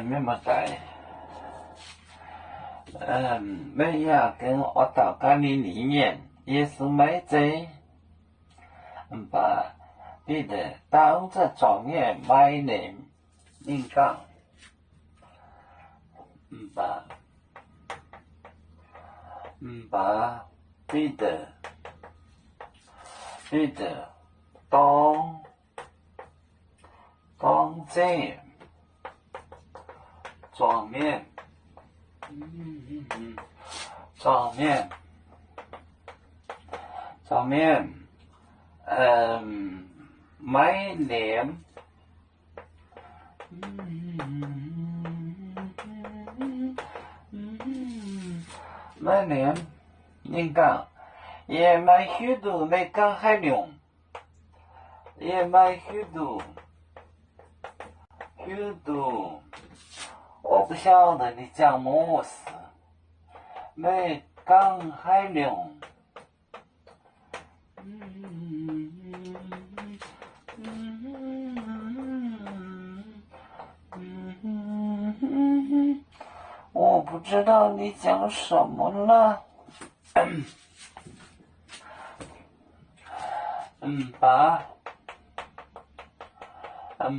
明白。每一跟我祷告的里面，耶稣没在，把彼得当着状元买人应讲，把彼得当这状元，买人。买人应讲，也买许多没讲海量，也买许多，我不晓得你讲么事，没讲海量。我不知道你讲什么了。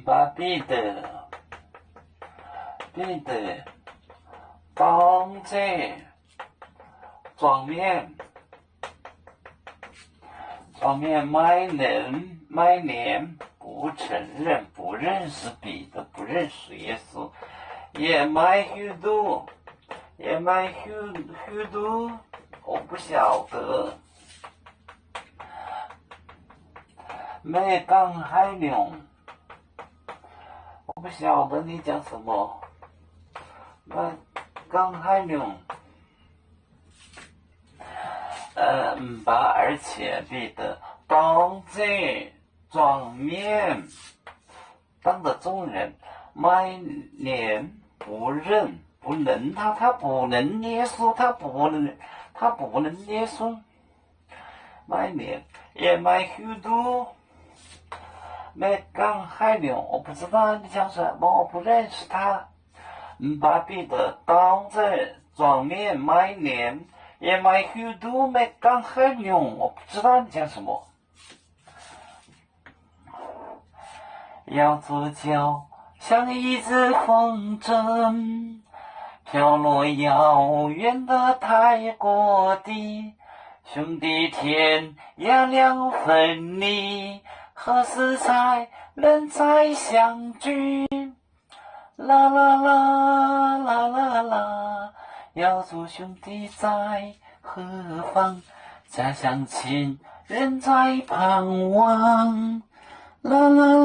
把彼得当这状元买人不承认，不认识彼得，不认识耶稣，也买许多，我不晓得，没讲海量，我不晓得你讲什么，没讲海量。而且彼得当这状元，当着众人买人不能他不能耶稣，他不能耶稣，买人也买许多，没讲海量，我不知道你讲什么，我不认识他。把彼得当着状元买人也买许多，没讲海量，我不知道你讲什么。要做脚像一只风筝，飘落遥远的泰国地，兄弟天涯两分离，何时才能再相聚？啦啦啦啦啦啦，要做兄弟在何方？家乡亲人在盼望，啦啦。